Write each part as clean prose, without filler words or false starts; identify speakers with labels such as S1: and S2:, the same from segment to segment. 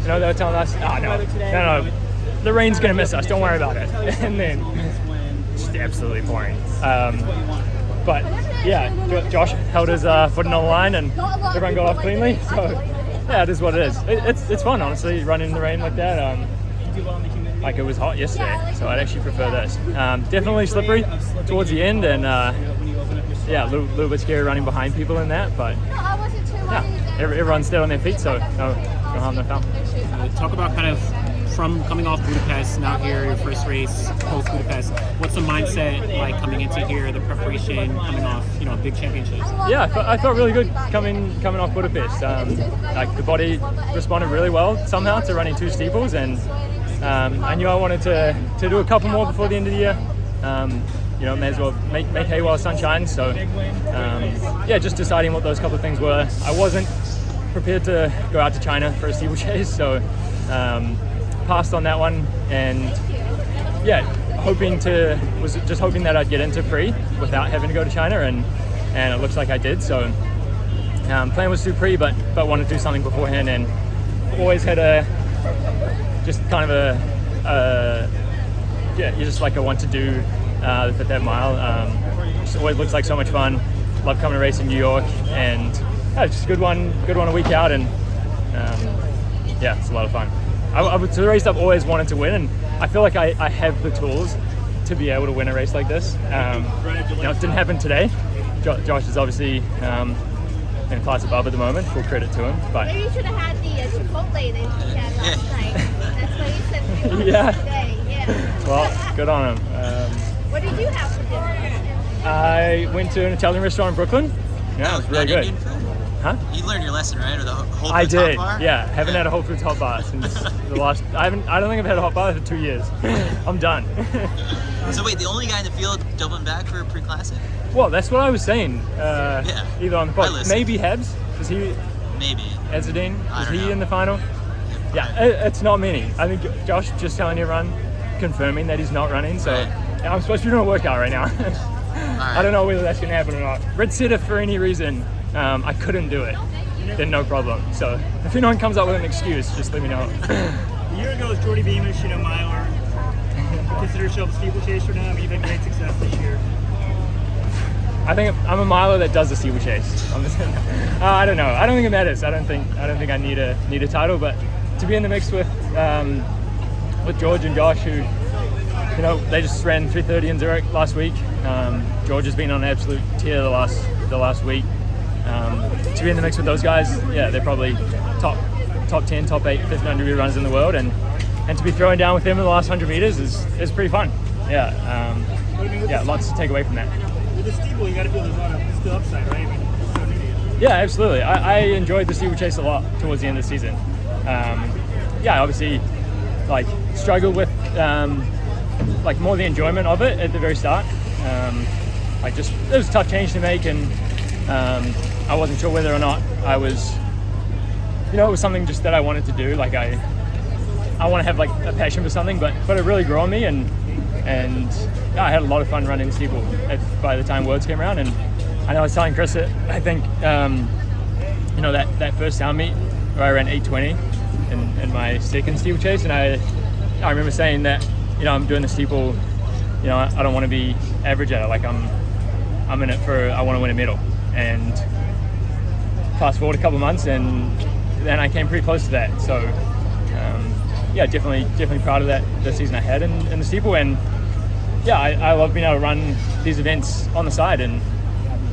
S1: they were telling us, no, the rain's going to miss us, don't worry about it. And then, just absolutely pouring. But yeah, Josh held his foot in the line and everyone got off cleanly. So yeah, it is what it is. It's fun, honestly, running in the rain like that. Like it was hot yesterday, so I'd actually prefer this. Definitely slippery towards the end, and a little bit scary running behind people in that, but yeah, everyone's dead on their feet, so no harm, no foul.
S2: Talk about kind of from coming off Budapest, now here, your first race post Budapest. What's the mindset like coming into here, the preparation, coming off, big championships?
S1: Yeah, I felt really good coming off Budapest. Like the body responded really well somehow to running 2 steeples, and I knew I wanted to do a couple more before the end of the year. May as well make hay while the sun shines. So just deciding what those couple of things were. I wasn't prepared to go out to China for a steeplechase, so passed on that one, and was just hoping that I'd get into pre without having to go to China, and it looks like I did. So plan was to do pre, but wanted to do something beforehand, and always had just kind of you just like I want to do the 5th mile. Just always looks like so much fun. Love coming to race in New York, and it's just a good one a week out, and it's a lot of fun. To the race I've always wanted to win, and I feel like I have the tools to be able to win a race like this. It didn't happen today. Josh is obviously in class above at the moment, full credit to him. But
S3: maybe you should have had the Chipotle that he had last night. That's what he said today. Yeah.
S1: Well, good on him.
S3: What did you have for dinner?
S1: I went to an Italian restaurant in Brooklyn. Yeah, it was really good. Huh?
S4: You learned your lesson, right? Or the Whole Foods
S1: I did.
S4: hot bar?
S1: Yeah, haven't had a Whole Foods hot bar since the last. I don't think I've had a hot bar for 2 years. I'm done.
S4: So wait, the only guy in the field doubling back for a pre-classic?
S1: Well, that's what I was saying. Either on the pod. Maybe Hebs. Is he?
S4: Maybe.
S1: Ezadine? Is he
S4: know.
S1: in the final? Yeah, it's not many. I think Josh just telling everyone, confirming that he's not running. So I'm supposed to be doing a workout right now. I don't know whether that's going to happen or not. Red Sitter, for any reason, I couldn't do it. Then no problem. So if anyone comes up with an excuse, just let me know.
S2: A year ago, it was Jordy Beamish, miler. Consider yourself a steeplechaser now. You've had great success this year.
S1: I think I'm a miler that does the steeplechase. I don't know. I don't think it matters. I don't think I need a title, but to be in the mix with George and Josh, who they just ran 3:30 in Zurich last week. George has been on an absolute tear the last week. To be in the mix with those guys, they're probably top 10, top 8 1,500 runners in the world, and to be throwing down with them in the last 100 meters is pretty fun. Lots to take away from that.
S2: With the steeple, you got to feel there's still upside, right?
S1: Yeah, absolutely. I enjoyed the steeplechase a lot towards the end of the season. Obviously, struggled with more the enjoyment of it at the very start. It was a tough change to make, and I wasn't sure whether or not I was, it was something just that I wanted to do. I want to have a passion for something, but it really grew on me, and I had a lot of fun running steeple by the time Worlds came around. And I know I was telling Chris that I think that first town meet where I ran 8:20 in my second steeplechase, and I remember saying that I'm doing the steeple, I don't want to be average at it. I'm in it I want to win a medal. And fast forward a couple months, and then I came pretty close to that. So definitely proud of the season I had in the steeple, and I love being able to run these events on the side, and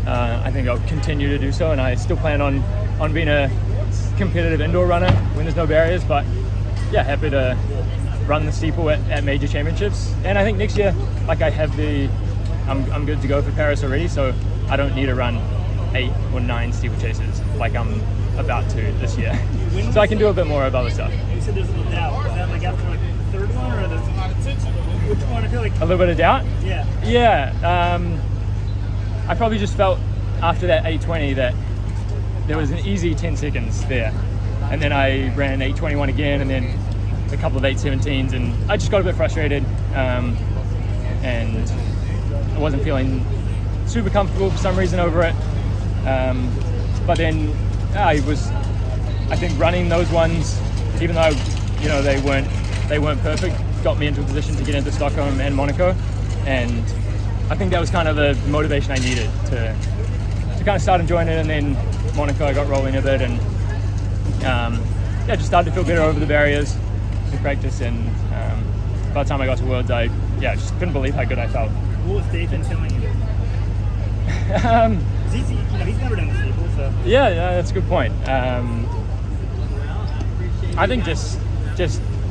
S1: I think I'll continue to do so, and I still plan on being a competitive indoor runner when there's no barriers, but happy to run the steeple at major championships. And I think next year, I'm good to go for Paris already, so I don't need to run 8 or 9 steeplechases like I'm about to this year. So I can do a bit more of other stuff.
S2: You said there's a little doubt. Is that after the third one, or which one? I feel like
S1: a little bit of doubt.
S2: Yeah.
S1: I probably just felt after that 8:20 that there was an easy 10 seconds there, and then I ran 8:21 again, and then a couple of 8:17s, and I just got a bit frustrated, and I wasn't feeling super comfortable for some reason over it. But then I think running those ones even though they weren't perfect, got me into a position to get into Stockholm and Monaco, and I think that was kind of the motivation I needed to kind of start enjoying it. And then Monaco, I got rolling a bit, and just started to feel better over the barriers in practice. And by the time I got to Worlds, I just couldn't believe how good I felt.
S5: What was Dathan telling you? He's never done the steeple, so.
S1: Yeah, that's a good point. I think just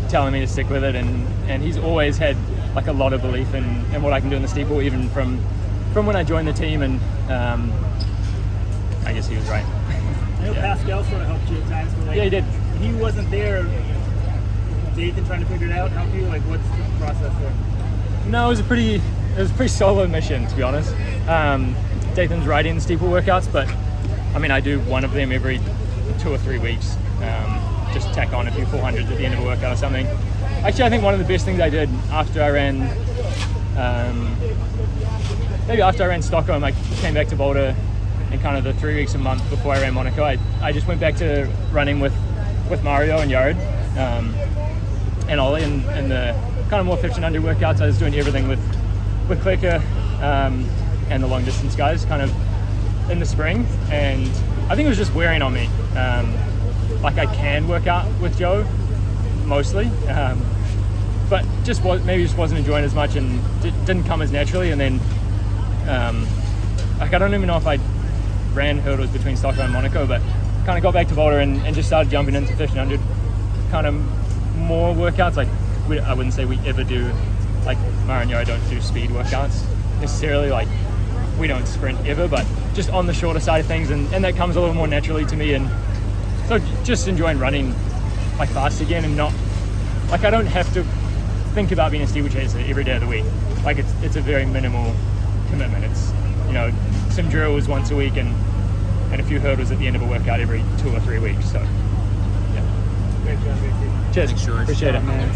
S1: telling me to stick with it, and he's always had like a lot of belief in what I can do in the steeple, even from when I joined the team, and I guess he was right.
S5: I know Pascal sort of helped you at times, but
S1: he did.
S5: He wasn't there. Dathan trying to figure it out, help you? Like, what's the process there?
S1: No, it was a pretty solo mission, to be honest. Dathan's writing the steeple workouts, but I mean, I do one of them every 2 or 3 weeks. Just tack on a few 400s at the end of a workout or something. Actually, I think one of the best things I did after I ran, maybe after I ran Stockholm, I came back to Boulder in kind of the 3 weeks a month before I ran Monaco. I just went back to running with Mario and Jared and Ollie, and the kind of more 1500 workouts. I was doing everything with Klecker and the long distance guys kind of in the spring, and I think it was just wearing on me. Like, I can work out with Joe mostly, but maybe just wasn't enjoying as much, and didn't come as naturally. And then like, I don't even know if I ran hurdles between Stockholm and Monaco, but kind of got back to Boulder and just started jumping into 1500 kind of more workouts. Like, I wouldn't say we ever do, like, Mario and Yo don't do speed workouts necessarily, like we don't sprint ever, but just on the shorter side of things, and that comes a little more naturally to me. And so just enjoying running like fast again, and not like, I don't have to think about being a steeplechaser every day of the week. Like, it's a very minimal commitment. It's, some drills once a week and a few hurdles at the end of a workout every 2 or 3 weeks. So yeah.
S5: Great job, JT.
S1: Cheers.
S4: Thanks, George.
S1: Appreciate it, man.